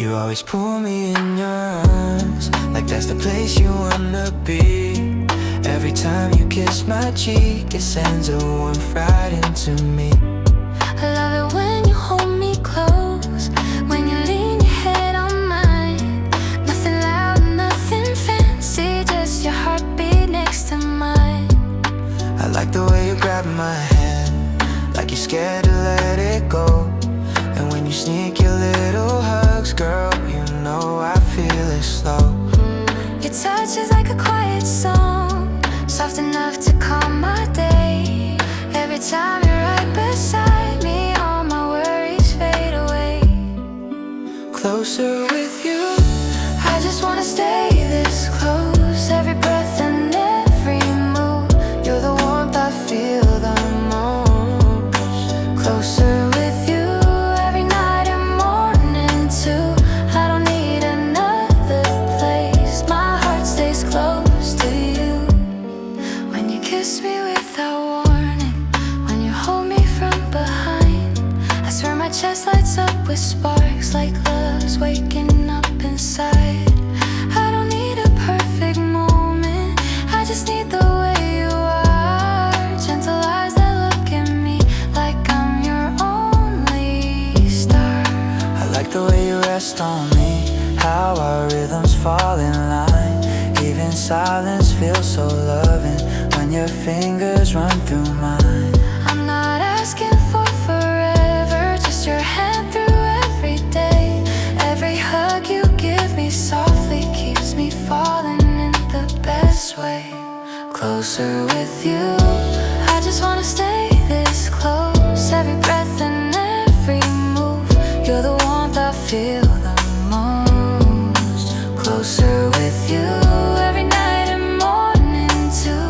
You always pull me in your arms, like that's the place you wanna be. Every time you kiss my cheek, it sends a warmth right into me. I love it when you hold me close, when you lean your head on mine. Nothing loud, nothing fancy, just your heartbeat next to mine. I like the way you grab my hand, like you're scared to let it go. And when you sneak your little hugs, girl, you know I feel it slow. Your touch is like a quiet song, soft enough to calm my day. Every time you're right beside me, all my worries fade away. Closer with you, I just wanna stay this close. Every breath and every move, you're the warmth I feel the most. Closer with you, every night and morning too. I don't need another place, my heart stays close to you. When you kiss me without warning, when you hold me from behind, I swear my chest lights up with sparks, like love's waking up inside. I don't need a perfect moment, I just need the way you are. Gentle eyes that look at me like I'm your only star. I like the way you rest on me, how our rhythms fall in line. Even silence feels so loving when your fingers run through mine. I'm not asking for forever, just your hand through every day. Every hug you give me softly keeps me falling in the best way. Closer with you, I just wanna stay this close. Every breath and every move, you're the warmth I feel the most. Closer with you, every night and morning too.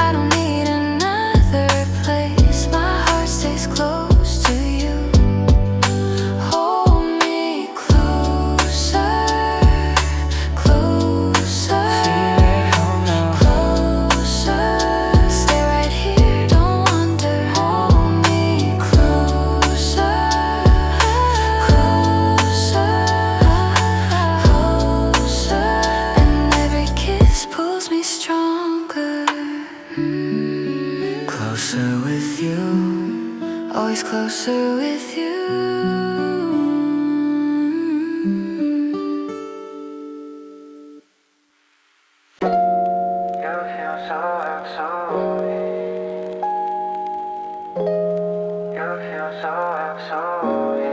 I don't need another place, my heart stays close to you. Hold me closer, closer, closer. Stay right here, don't wander. Hold me closer, closer, closer. And every kiss pulls me stronger. Closer with you, Always closer with you. you feel so absolute. You feel so absolute.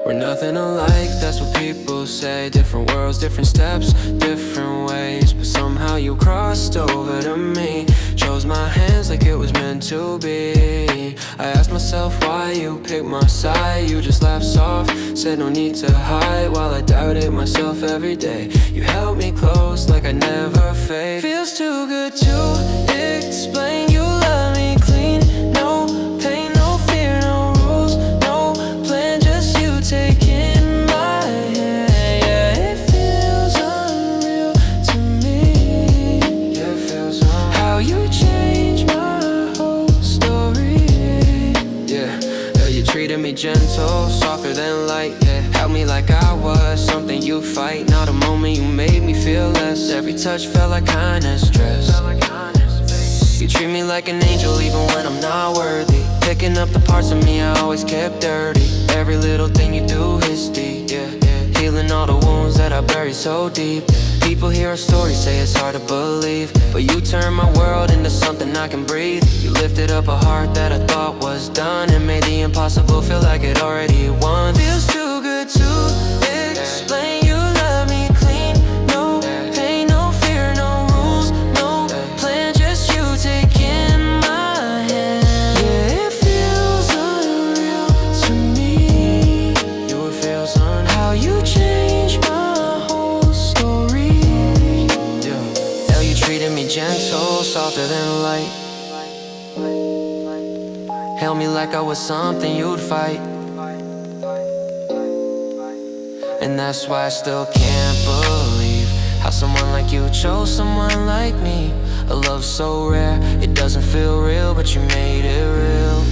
We're nothing alike, that's what people say. Different worlds, different steps, different ways. But somehow you crossed over to me. Chose my hands like it was meant to be. I asked myself why you picked my side. You just laughed soft, said no need to hide. While I doubted myself every day, you held me close like I never fade. Feels too good to explain. You love me clean, no pain, no fear, no rules, no plan, just you taking my hand. Yeah, it feels unreal to me. Yeah, it feels unreal. How you changed my whole story. Yeah, you treated me gentle, softer than light. Yeah, held me like I was something you fight. Not a moment you made me feel less. Every touch felt like kindness stress. You treat me like an angel even when I'm not worthy. Picking up the parts of me I always kept dirty. Every little thing you do is deep, yeah. Healing all the wounds that I buried so deep. People hear our stories, say it's hard to believe, but you turned my world into something I can breathe. You lifted up a heart that I thought was done and made the impossible feel like it already won. Feels too good to explain. You love me clean, no pain, no fear, no rules, no plan, just you taking my hand. Yeah, it feels unreal to me. You it feels on how you changed my whole story. Yeah, how you treated me gentle, softer than light. Held me like I was something you'd fight. And that's why I still can't believe How someone like you chose someone like me. A love so rare, it doesn't feel real, but you made it real.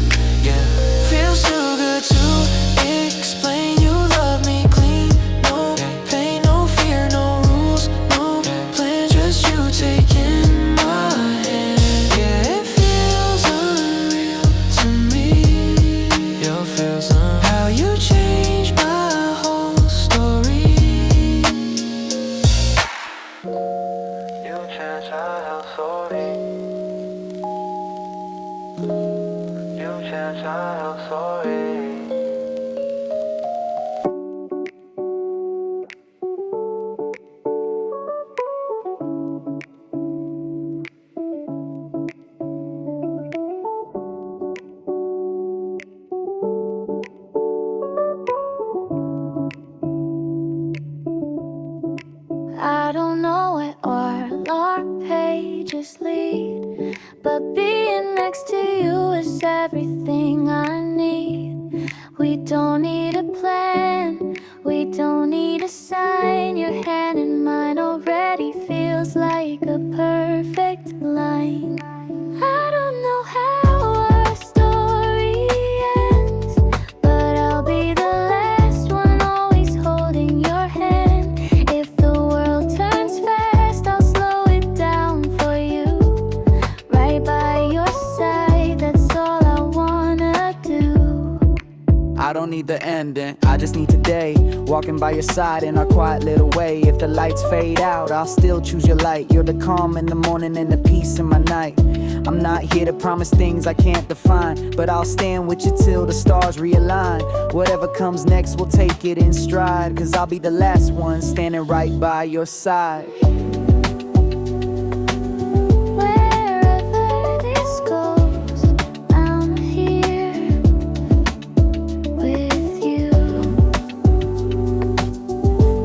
Yeah, feels so good to explain. You love me clean, no pain, no fear, no rules, no plans, just you taking my hand. Yeah, it feels unreal to me. It feels unreal. How you changed my whole story. You changed my whole story. You changed my whole story. I don't know where our pages lead, but being next to you is everything I need. We don't need a plan, we don't need a sign. Your hand in mine already feels like a perfect line. I don't know how our story ends, but I'll be the last one always holding your hand. If the world turns fast, I'll slow it down for you. Right by your side, that's all I wanna do. I don't need the ending, I just need today. Walking by your side in our quiet little way. If the lights fade out, I'll still choose your light. You're the calm in the morning and the peace in my night. I'm not here to promise things I can't define, but I'll stand with you till the stars realign. Whatever comes next, we'll take it in stride, 'cause I'll be the last one standing right by your side. Wherever this goes, I'm here with you.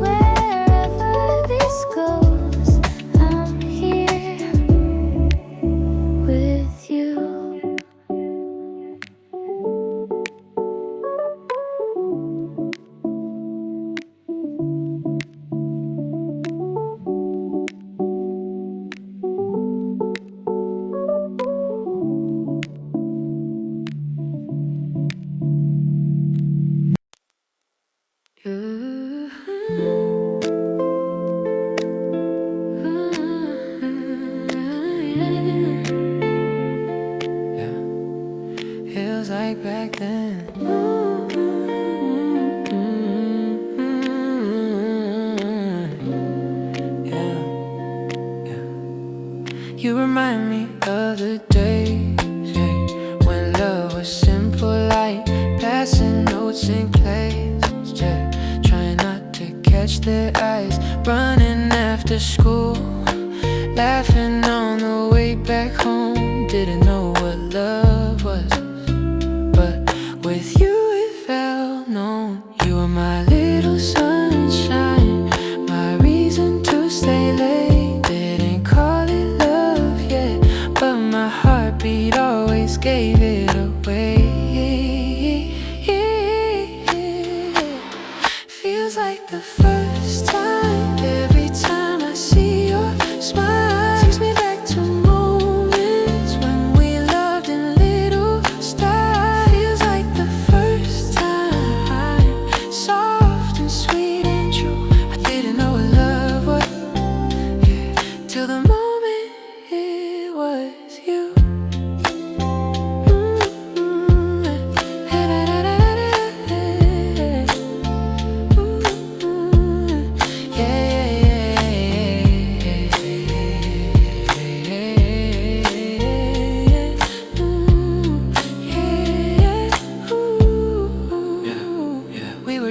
Wherever this goes, I'm here with you. Yeah, feels like back then. Yeah, yeah. You remind me of the days, yeah, when love was simple, like passing notes in class, yeah, trying not to catch their eyes, running after school, laughing on the way back home. Didn't know what love was, but with you it felt known. You were my little sunshine, my reason to stay late. Didn't call it love yet, but my heartbeat always gave it away. Feels like the first time. Every time I see your smile, takes me back to moments when we loved in little style. Feels like the first time. Soft and sweet and true. I didn't know what love was, yeah, till the moment it was you.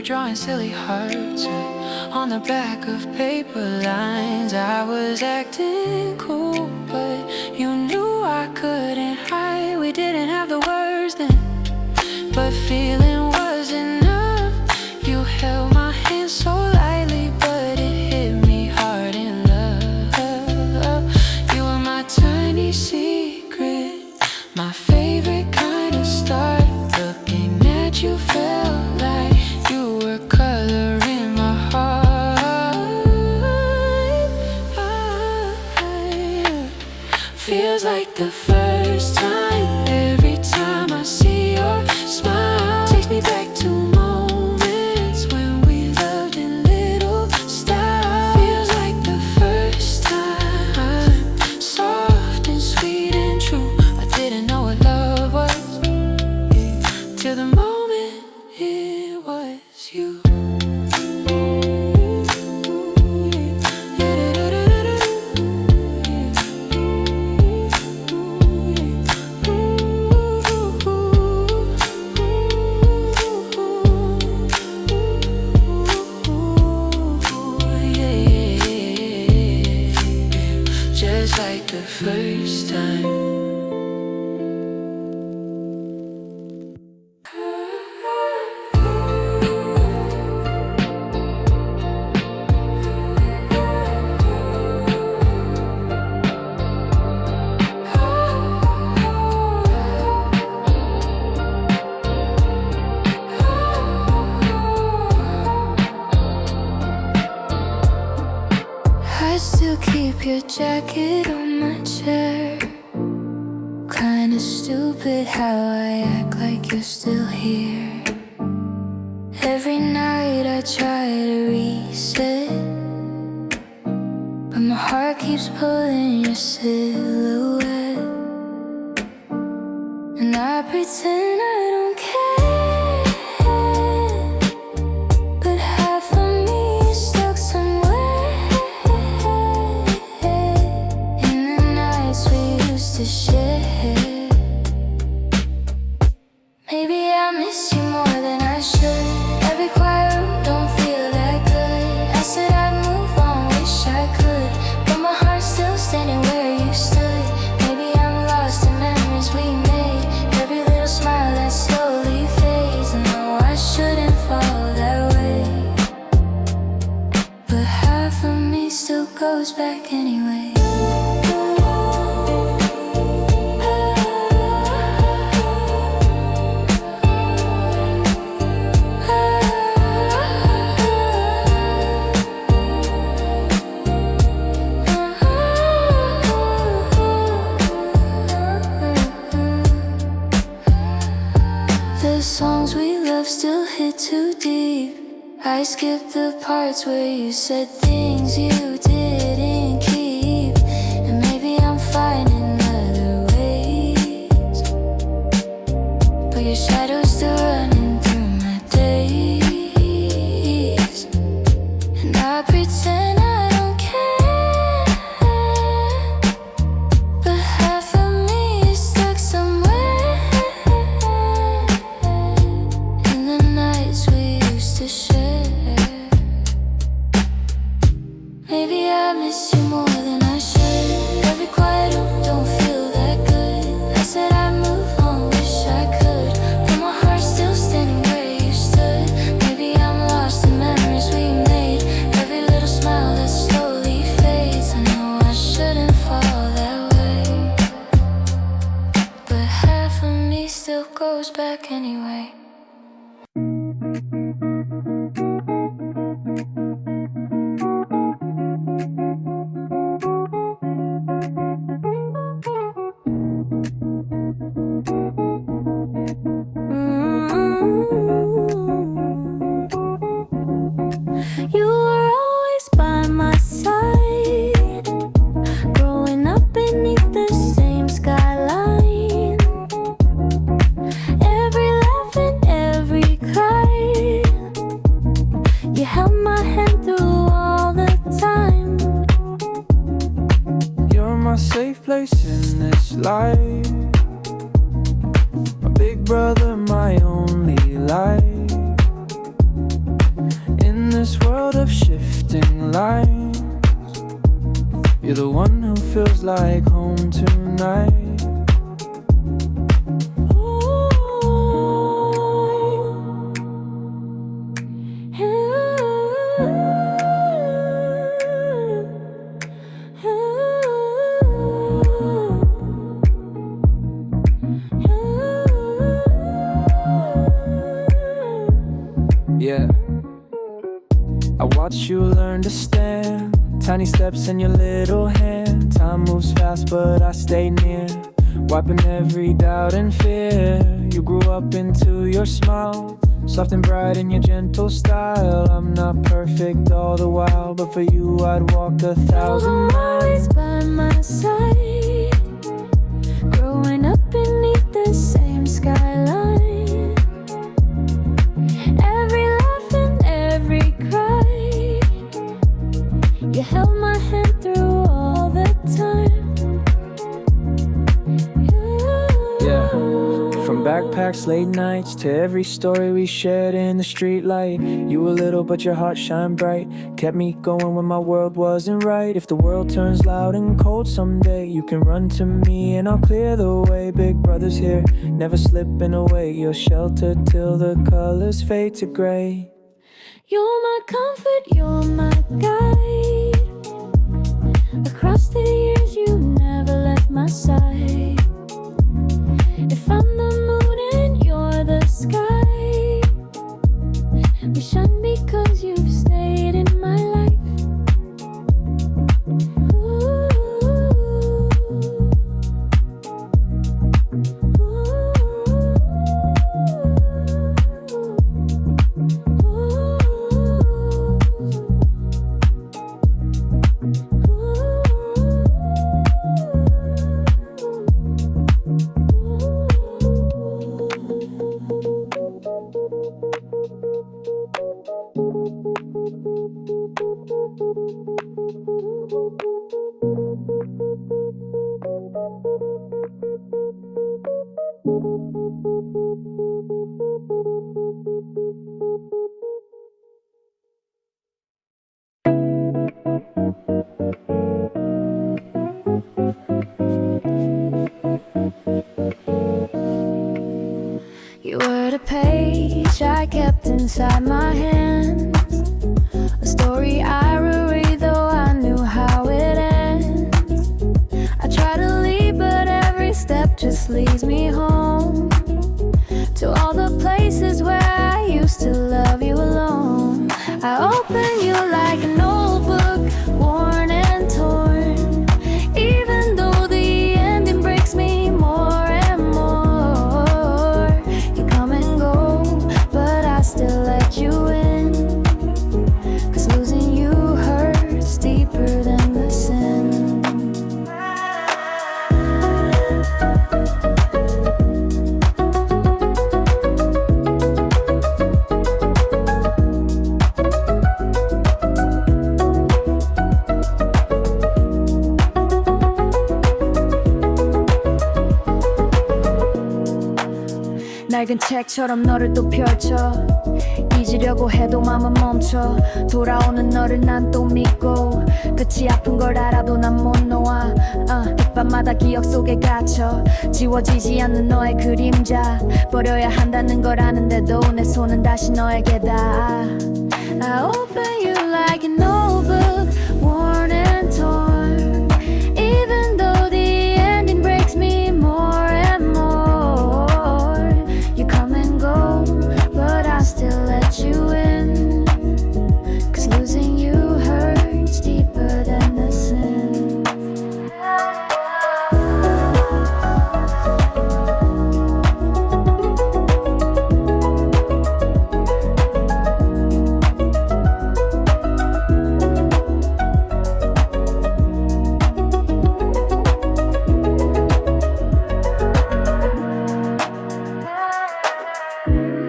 Drawing silly hearts on the back of paper lines. I was acting cool, but you knew I couldn't hide. We didn't have the words then, but feeling was enough. You held my hand so lightly, but it hit me hard in love. You were my tiny secret, my favorite kind of start. Looking at you felt like you were coloring my heart. Feels like the first time. Every time I see your smile, takes me back to moments when we loved in little style. Feels like the first time. Soft and sweet and true. I didn't know what love was till the moment it was you. Just like the first time. I still keep your jacket on my chair. Kinda stupid how I act like you're still here. Every night I try to reset, but my heart keeps pulling your silhouette. And I pretend I don't care, but half of me is stuck somewhere in the nights we used to share. Maybe I miss you more than I should. Every quiet room don't feel that good. I said I'd move on, wish I could, but my heart's still standing where you stood. Maybe I'm lost in memories we made. Every little smile that slowly fades. I know I shouldn't fall that way, but half of me still goes back anyway. The songs we love still hit too deep. I skipped the parts where you said things you didn't keep. And maybe I'm finding other ways, but your shadow's still running through my days. And I pretend I don't care, but half of me is stuck somewhere in the nights we used to share. Maybe I miss you more than I should. Every quiet room don't feel that good. I said I'd move on, wish I could, but my heart's still standing where you stood. Maybe I'm lost in memories we made. Every little smile that slowly fades. I know I shouldn't fall that way, but half of me still goes back anyway. You were always by my side, growing up beneath the same skyline. Every laugh and every cry, you held my hand through all the time. You're my safe place in this life, my big brother, my only light. In this world of shifting lines, you're the one who feels like home tonight. Yeah, I watch you learn to stand. Tiny steps in your little hand. Time moves fast, but I stay near, wiping every doubt and fear. You grew up into your smile, soft and bright in your gentle style. I'm not perfect all the while, but for you I'd walk 1,000 miles. Always by my side, growing up beneath the same skyline. Every laugh and every cry, you held my hand through all the time. Yeah, from backpacks, late nights, to every story we shared in the streetlight. You were little, but your heart shined bright, kept me going when my world wasn't right. If the world turns loud and cold someday, you can run to me and I'll clear the way. Big brother's here, never slipping away. You're sheltered till the colors fade to gray. You're my comfort, you're my guide. Across the years, you never left my side. If I'm the moon and you're the sky, we shine because you've stayed in my life. You were the page I kept inside my hands, a story I reread though I knew how it ends. I try to leave but every step just leads me home, to all the places where I used to love you alone. I open you like an old book, worn and torn, even though the ending breaks me more and more. You come and go, but I still let you in, 'cause losing you hurts deeper than the sin. 낡은 책처럼 너를 또 펼쳐, 잊으려고 해도 맘은 멈춰. 돌아오는 너를 난 또 믿고, 끝이 아픈 걸 알아도 난 못 놓아. 빛밤마다 기억 속에 갇혀 지워지지 않는 너의 그림자, 버려야 한다는 걸 아는데도 내 손은 다시 너에게 닿아. I open you like an old book, worn and torn, even though the ending breaks me more and more. You come and go, but I still let you in, 'cause losing you hurts deeper than the sin.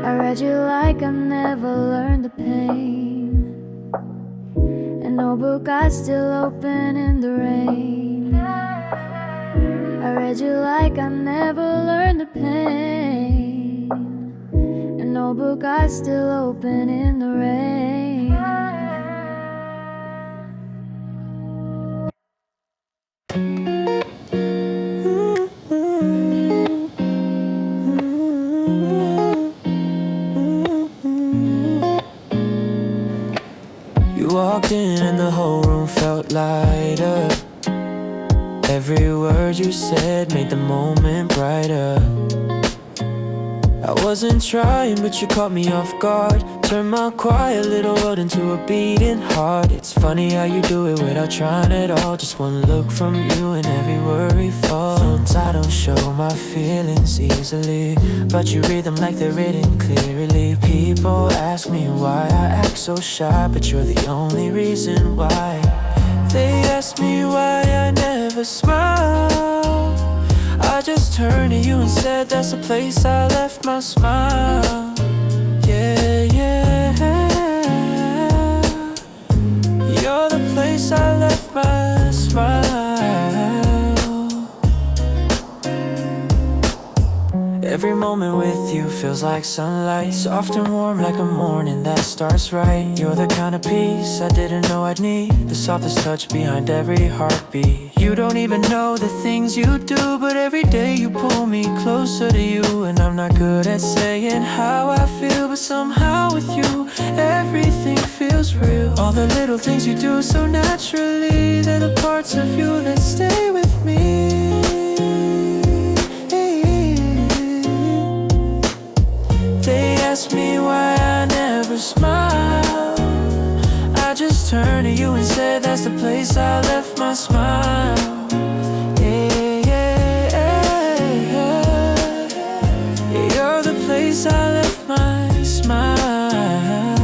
I read you like I never learned the pain, and no book I still open in the rain. I read you like I never learned the pain, and no book I still open in the rain. You walked in and the whole room felt lighter. Every word you said made the moment brighter. I wasn't trying, but you caught me off guard. Turned my quiet little world into a beating heart. It's funny how you do it without trying at all. Just one look from you and every worry falls. I don't show my feelings easily, but you read them like they're written clearly. People ask me why I act so shy, but you're the only reason why. They ask me why I never smile. I just turned to you and said that's the place I left my smile. Yeah, yeah. You're the place I left my smile. Every moment with you feels like sunlight, soft and warm like a morning that starts right. You're the kind of peace I didn't know I'd need, the softest touch behind every heartbeat. You don't even know the things you do, but every day you pull me closer to you. And I'm not good at saying how I feel, but somehow with you everything feels real. All the little things you do so naturally, they're the parts of you that stay with me. They ask me why I never smile. I just turned to you and said that's the place I left my smile. Yeah, yeah, yeah, yeah. You're the place I left my smile.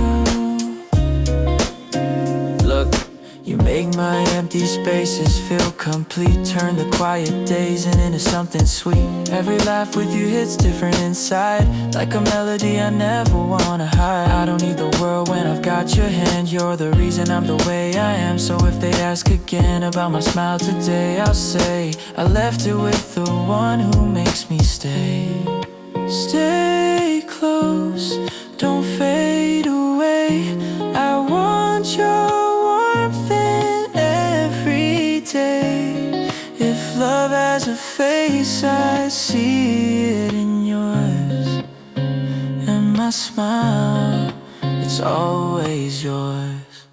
Look, you make my empty spaces feel complete. Turn the quiet days into something sweet. Every laugh with you hits different inside, like a melody I never wanna hide. I don't need the world when I've got your hand. You're the reason I'm the way I am. So if they ask again about my smile today, I'll say I left it with the one who makes me stay. Stay close, don't fade away. I want your warmth in every day. If love has a face, I see it in yours. And my smile, it's always yours.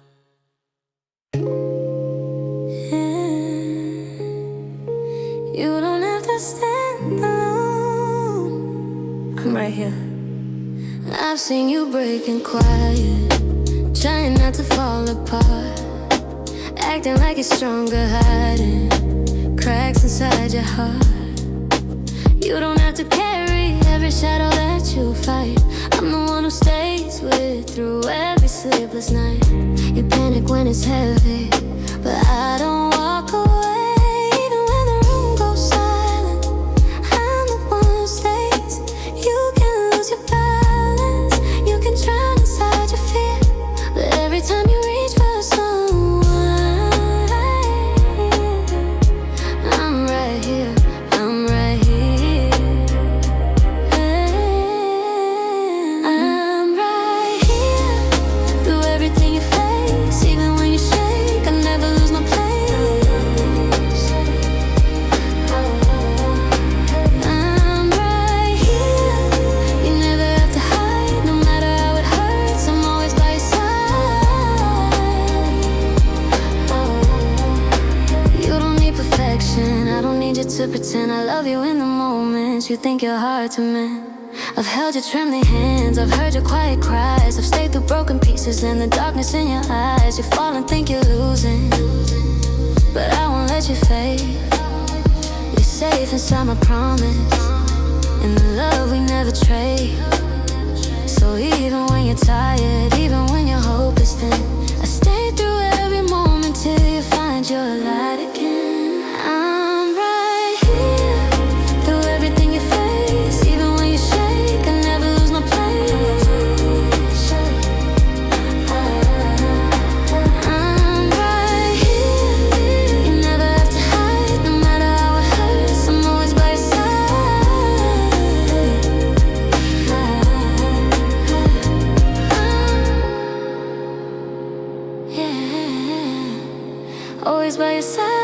You don't have to stand alone. I'm right here. I've seen you breaking quiet, trying not to fall apart, acting like you're stronger, hiding cracks inside your heart. You don't have to carry every shadow that you fight. I'm the one who stays with through every sleepless night. You panic when it's heavy, but I don't walk away. Even when the room goes silent, I'm the one who stays. You can lose your balance, you can drown inside your fear, but every time you reach for someone, I'm right here, I'm right here. I'm right here through everything you face. Even when you shake, I never lose my place. I'm right here, you never have to hide. No matter how it hurts, I'm always by your side. You don't need perfection, I don't need you to pretend. I love you in the moments you think you're hard to mend. I've held your trembling hands, I've heard your quiet cries, I've stayed through broken pieces and the darkness in your eyes. You fall and think you're losing, but I won't let you fade. You're safe inside my promise, and the love we never trade. So even when you're tired, even when your hope is thin, I stay through every moment till you find your light again. I'm right here through everything you face. Even when you shake, I never lose my place. I'm right here, you never have to hide. No matter how it hurts, I'm always by your side. Yeah, always by your side.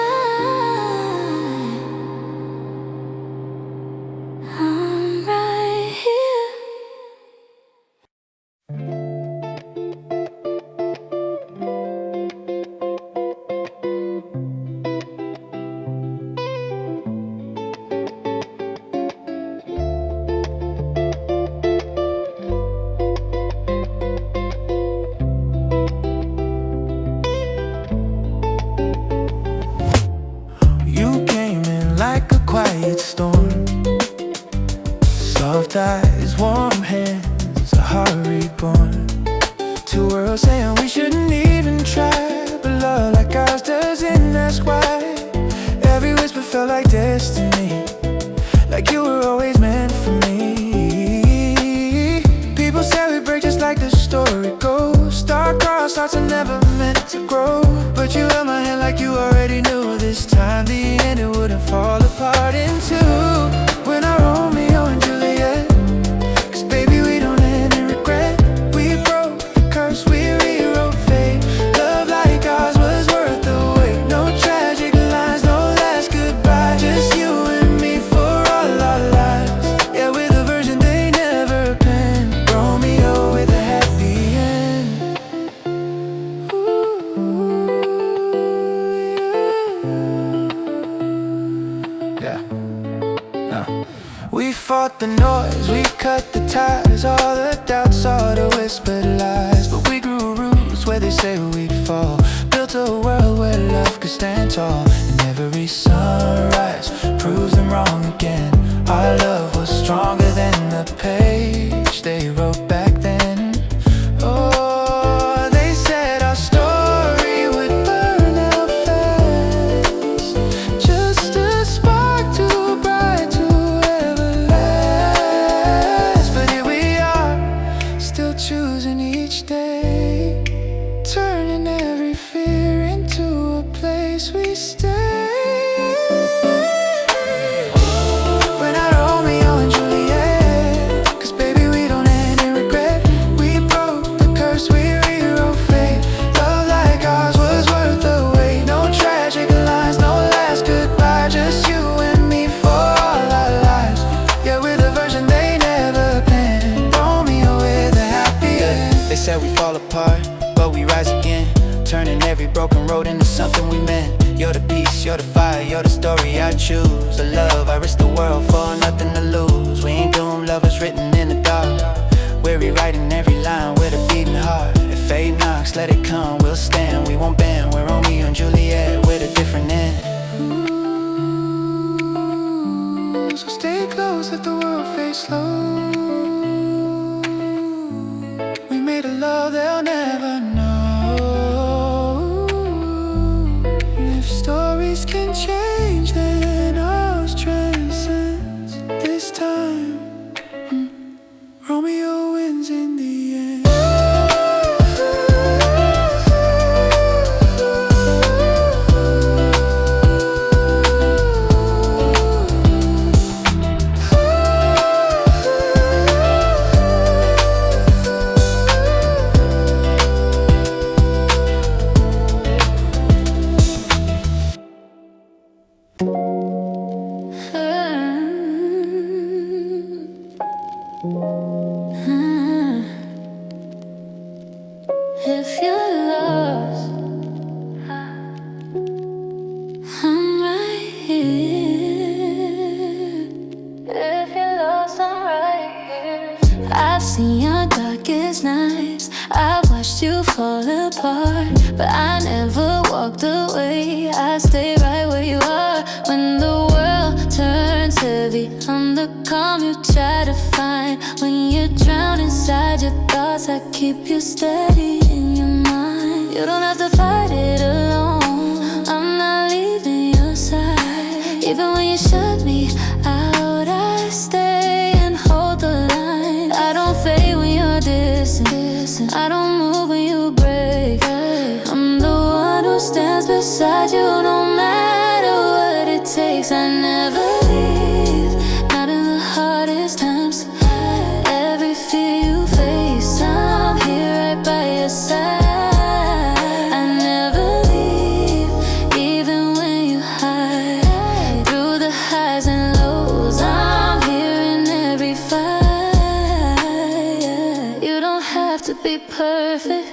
like a quiet storm. Soft eyes, warm hands, a heart reborn. Two worlds saying we shouldn't even try, but love like ours doesn't ask why. Every whisper felt like destiny, like you were always meant for me. People say we break just like the story goes. Star-crossed hearts are never meant to grow, but you held my hand like you already knew. This time the end it wouldn't fall apart in two. When our Romeo and Juliet, 'cause baby we don't end in regret. We broke the curse, we rewrote fate. Love like ours was worth the wait. No tragic lines, no last goodbye, just you and me for all our lives. Yeah, we're the version they never penned. Romeo with a happy end. Yeah. We fought the noise, we cut the ties, all the doubts, all the whispered lies. But we grew roots where they say we'd fall, built a world where love could stand tall. And every sunrise proves them wrong again. Our love was stronger than the page they wrote back then. Oh, they said our story would burn out fast, just a spark too bright to ever last. But here we are, still choosing each day, turning every fear into a place we stay. When our Romeo and Juliet, 'cause baby we don't end in regret. We broke the curse, we rewrote fate. Love like ours was worth the wait. No tragic lines, no last goodbye, just you and me for all our lives. Yeah, we're the version they never penned. Romeo with a happy end. They said we fall apart, but we rise again, turning every broken road into something we meant. You're the peace, you're the fire, you're the story I choose. The love, I risk the world for nothing to lose. We ain't doomed, love is written in the dark. We're rewriting every line with a beating heart. If fate knocks, let it come, we'll stand, we won't bend. We're Romeo and Juliet with a different end. So stay close, let the world fade slow. We made a love they'll never know. If stories can change, then ours transcends. This time, Romeo wins in the end. If you're lost, I'm right here. If you're lost, I'm right here. I've seen your darkest nights, I've watched you fall apart, but I never walked away. I stay right where you are. When the world turns heavy, I'm the calm you try to find. When you drown inside your thoughts, I keep you steady in your mind. You don't have to fight it alone, I'm not leaving your side. Even when you shut me out, I stay and hold the line. I don't fade when you're distant, I don't move when you break. I'm the one who stands beside you no matter what it takes. I never leave, not in the hardest times. Every fear you face, I'm here right by your side. I never leave, even when you hide. Through the highs and lows, I'm here in every fight. You don't have to be perfect,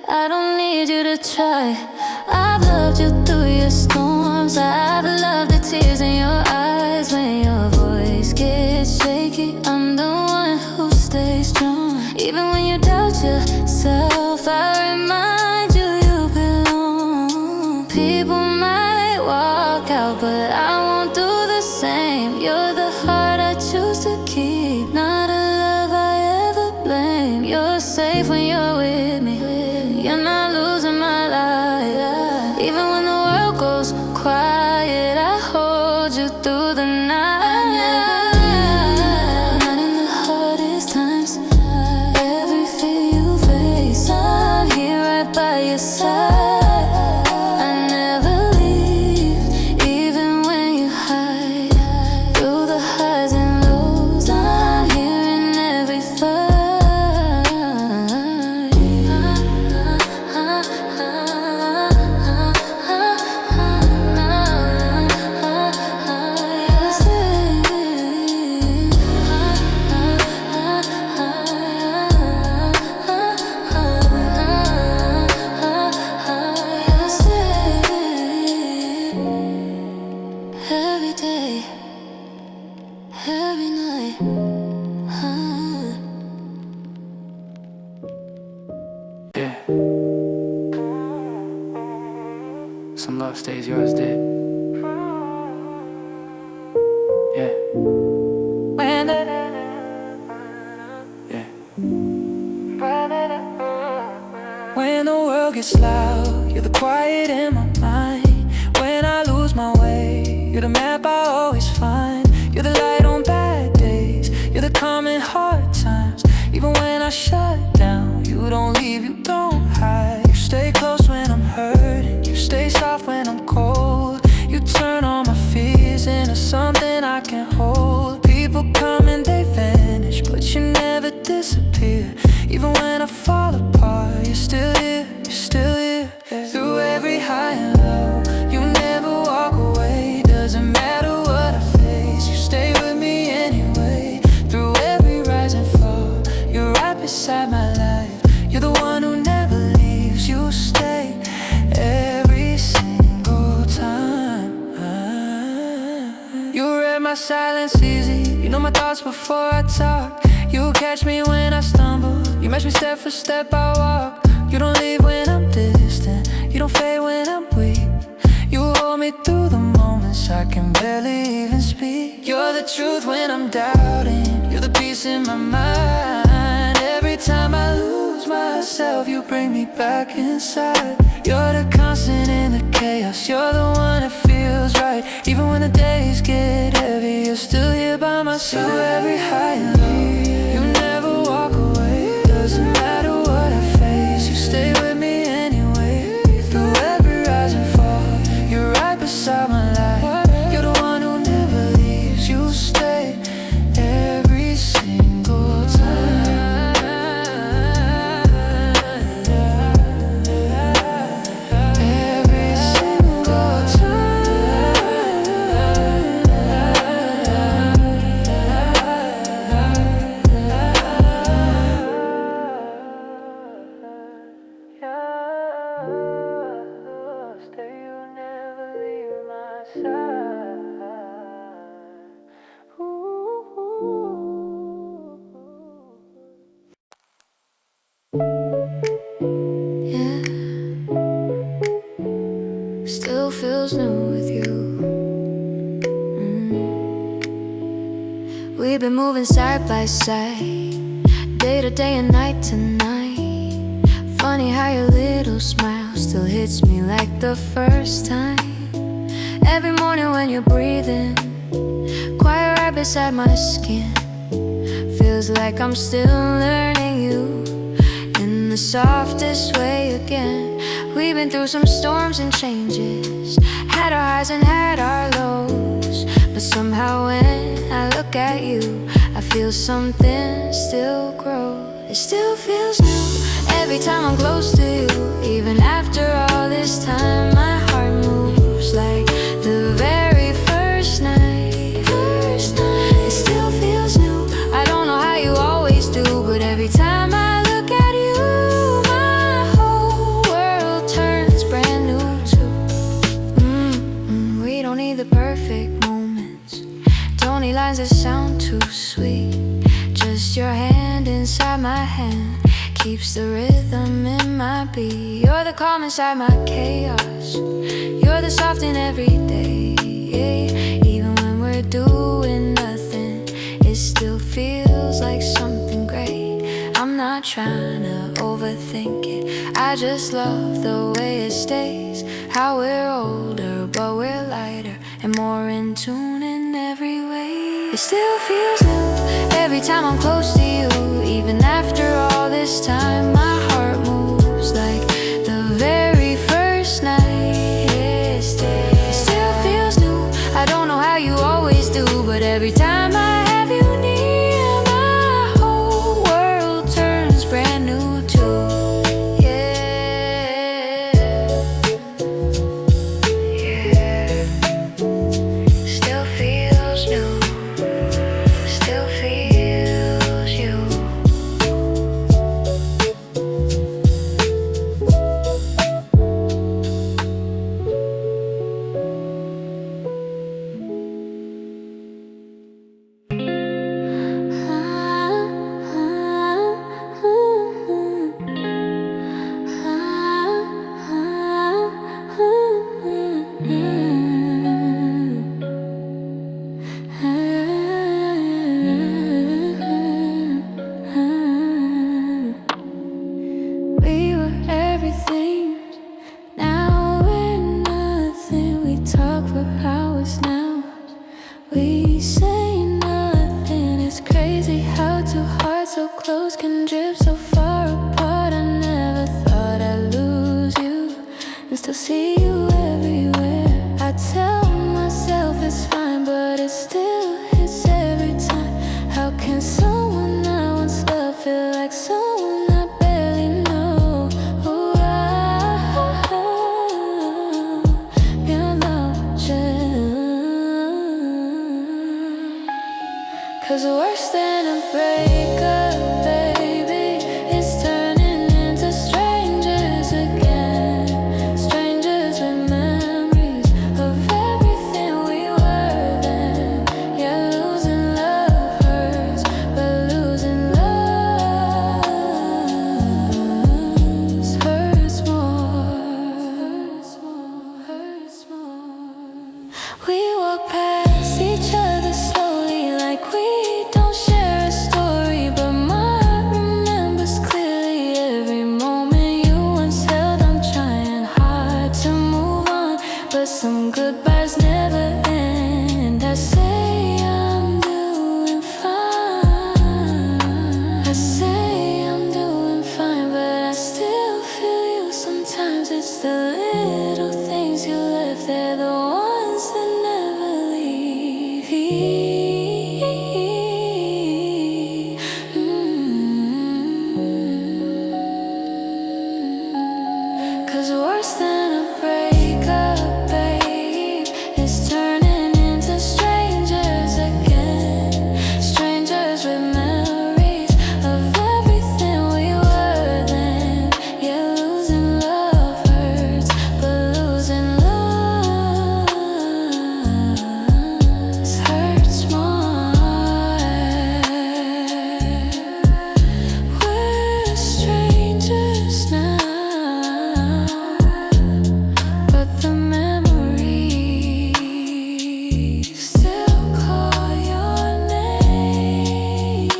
I don't need you to try. I've loved you through your storms, I've loved the tears in your eyes. When your voice gets shaky, I'm the one who stays strong. Even when you doubt yourself, I remind you you belong. People might walk out, but I won't do the every day, every night. Yeah. Some love stays yours did. Yeah. When the Yeah. When the world gets loud, you're the quiet in my mind. When I lose my way, you're the map I always find. You're the light on bad days, you're the calm in hard times. Even when I shut down, you don't leave, you don't hide. You stay close when I'm hurting, you stay soft when I'm cold. You turn all my fears into something I can hold. People come and they vanish, but you never disappear. Even when I fall apart, you're still here, you're still here. Through every high and low, you never walk away. Doesn't matter what I face, you stay with me anyway. Through every rise and fall, you're right beside my life. You're the one who never leaves, you stay every single time. You read my silence easy, you know my thoughts before I talk. You catch me when I stumble, you match me step for step I walk. You don't leave when I'm distant, you don't fade when I'm weak. You hold me through the moments I can barely even speak. You're the truth when I'm doubting, you're the peace in my mind. Every time I lose myself, you bring me back inside. You're the constant in the chaos, you're the one that feels right. Even when the days get heavy, you're still here by my side. Through every high and low, you never walk away. Doesn't matter what I face, you stay with me anyway. Through every rise and fall, you're right beside my life. You're the one who never leaves, you stay every single time. Every single Stay, you never leave my side. yeah, still feels new with you. We've been moving side by side, day to day and night to night. Funny how your little smile still hits me like the first time. Every morning when you're breathing, quiet right beside my skin. Feels like I'm still learning you in the softest way again. We've been through some storms and changes, had our highs and had our lows. But somehow when I look at you, I feel something still grow. It still feels new every time I'm close to you. Even after all this time, my heart moves like the very first night. It still feels new, I don't know how you always do, but every time I look at you, my whole world turns brand new too. We don't need the perfect moments, don't need lines that sound too sweet. Just your hand inside my hand keeps the rhythm in my beat. You're the calm inside my chaos, you're the soft in every day. Even when we're doing nothing, it still feels like something great. I'm not trying to overthink it, I just love the way it stays. How we're older, but we're lighter and more in tune in every way. It still feels new every time I'm close to you. Even after all this time, my heart moves like the very first night. It still feels new, I don't know how you always do, but every time I have you near, my whole world turns brand new too. Yeah, still feels new, still feels you. still see you everywhere. I tell myself it's fine, but it still hits every time. How can someone I once loved feel like someone I barely know? Oh, you're not just. 'Cause worse than a breakup, baby, it's turning into strangers again. Strangers with memories of everything we were then. Yeah, losing love hurts, but losing love hurts more. We walk past each other slowly like we don't share a story, but my heart remembers clearly every moment you once held. I'm trying hard to move on, but some goodbyes never end. I say I'm doing fine. I say I'm doing fine, but I still feel you sometimes. It's the little things you left, they're the ones that never leave. Cause worse than a breakup, babe, it's turning into strangers again. Strangers with memories of everything we were then. Yeah, losing love hurts, but losing love hurts more. We're strangers now, but the memories still call your name.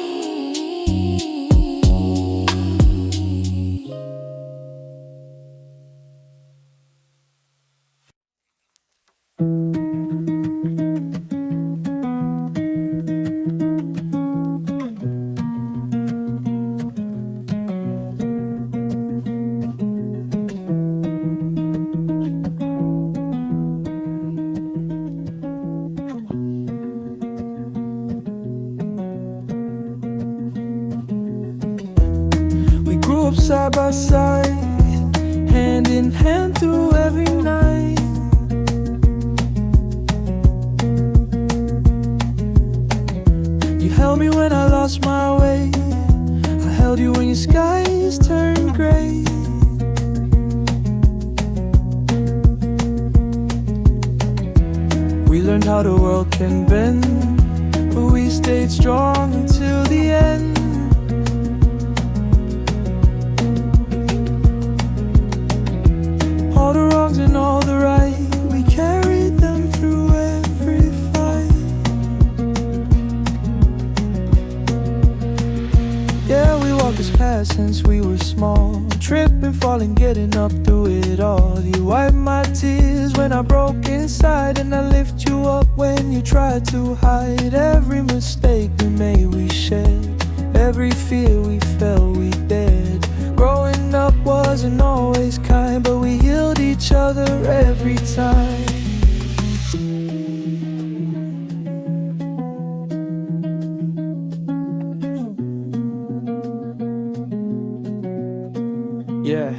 We grew up side by side, hand in hand through every night. You held me when I lost my way. I held you when your skies turned gray. We learned how the world can bend, but we stayed strong until the end. All the wrongs and all the right, we carried them through every fight. Yeah, we walked this path since we were small, tripping, falling, getting up through it all. You wiped my tears when I broke inside, and I lift you up when you tried to hide. Every mistake we made, we shared. Every fear we felt, we dared. Growing up wasn't always kind, but we healed each other every time. Yeah,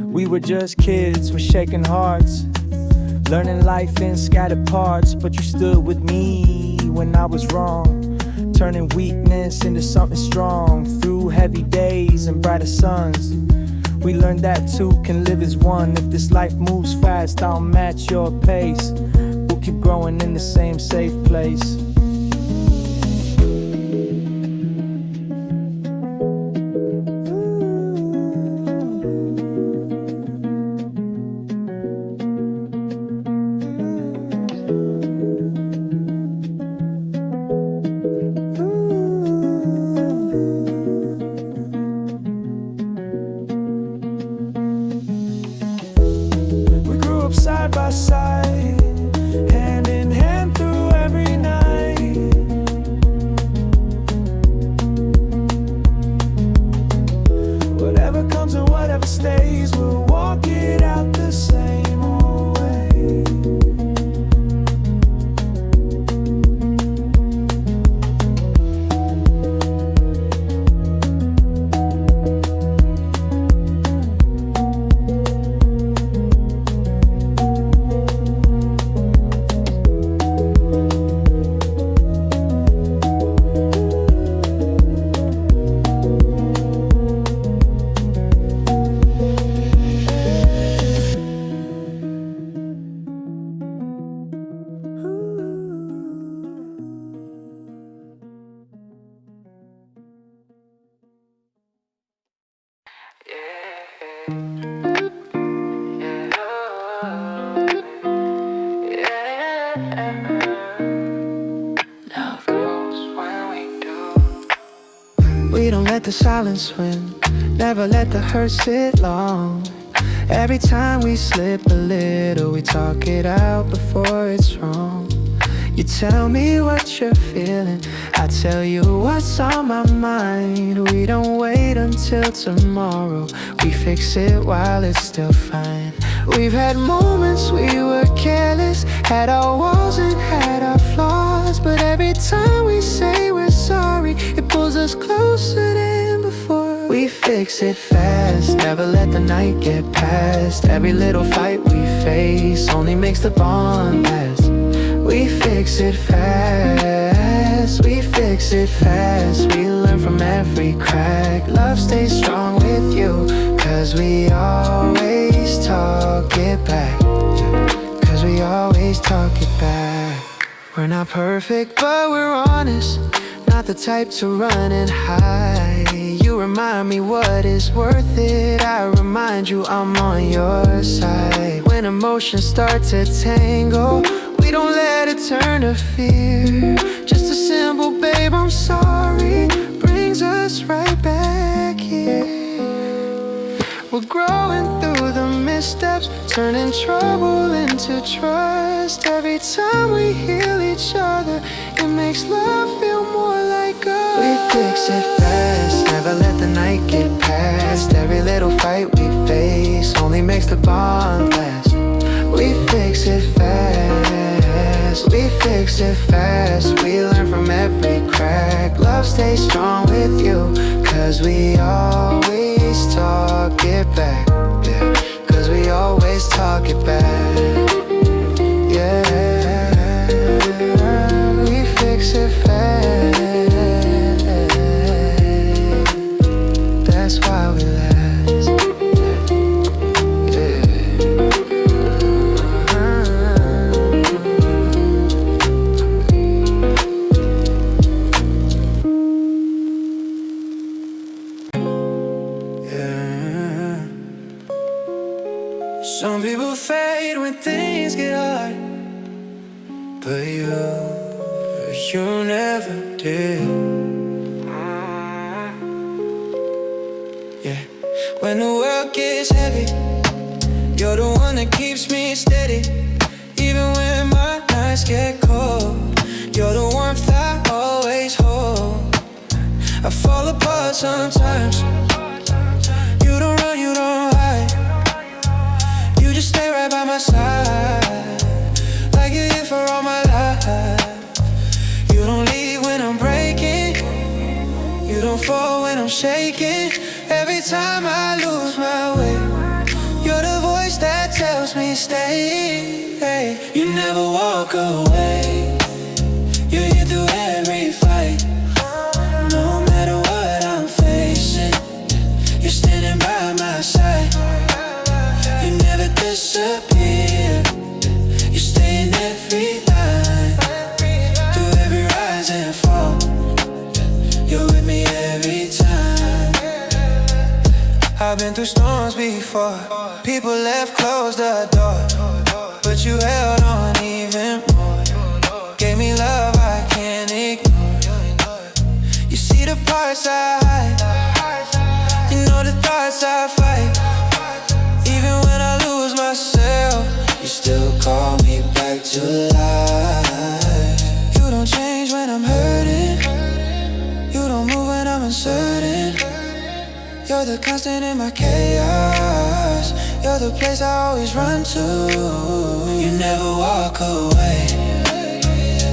we were just kids with shaking hearts, learning life in scattered parts, but you stood with me when I was wrong, turning weakness into something strong. Through heavy days and brighter suns, we learned that two can live as one. If this life moves fast, I'll match your pace. We'll keep growing in the same safe place. We grew up side by side, hand in hand through every night. let the silence win, never let the hurt sit long. Every time we slip a little, we talk it out before it's wrong. You tell me what you're feeling, I tell you what's on my mind. We don't wait until tomorrow, we fix it while it's still fine. We've had moments we were careless, had our walls and had our flaws, but every time we say we're sorry, it pulls us closer than before. We fix it fast, never let the night get past. Every little fight we face only makes the bond last. We fix it fast, we fix it fast. We learn from every crack. Love stays strong with you, cause we always talk it back. Cause we always talk it back. We're not perfect, but we're honest. Not the type to run and hide. You remind me what is worth it, I remind you I'm on your side. When emotions start to tangle, we don't let it turn to fear. Just a simple babe, I'm sorry, brings us right back here. We're growing through the missteps, turning trouble into trust. Every time we heal each other, it makes love feel more like us. We fix it fast, never let the night get past. Every little fight we face only makes the bond last. We fix it fast, we fix it fast. We learn from every crack. Love stays strong with you, cause we always talk it back. Yeah, cause we always talk it back. Yeah, we fix it fast. That's why we last. Some people fade when things get hard, but you never did. Yeah, when the world gets heavy, you're the one that keeps me steady. Even when my nights get cold, you're the warmth I always hold. I fall apart sometimes. You don't run, you don't hide. You just stay right by my side, like you're here for all my life. You don't leave when I'm breaking, you don't fall when I'm shaking. Every time I lose my way, you're the voice that tells me stay. Hey, you never walk away, you're here through every fight. No matter what I'm facing, you're standing by my side. You never disappear, you stay in every line. Through every rise and fall, you're with me every time. I've been through storms before, people left, closed the door, but you held on even more. Gave me love I can't ignore. You see the parts I hide, you know the thoughts I fight. Even when I lose myself, you still call me back to life. You don't change when I'm hurting, you don't move when I'm uncertain. You're the constant in my chaos, you're the place I always run to. You never walk away,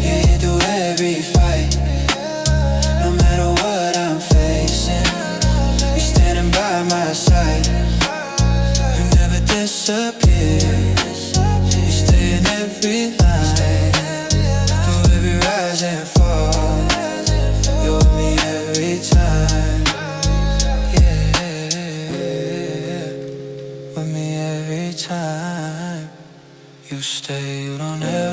you're here through every fight. No matter what I'm facing, you're standing by my side. Disappear, you stay in every line. Through every rise and fall, you're with me every time. Yeah, with me every time. You stay, you don't ever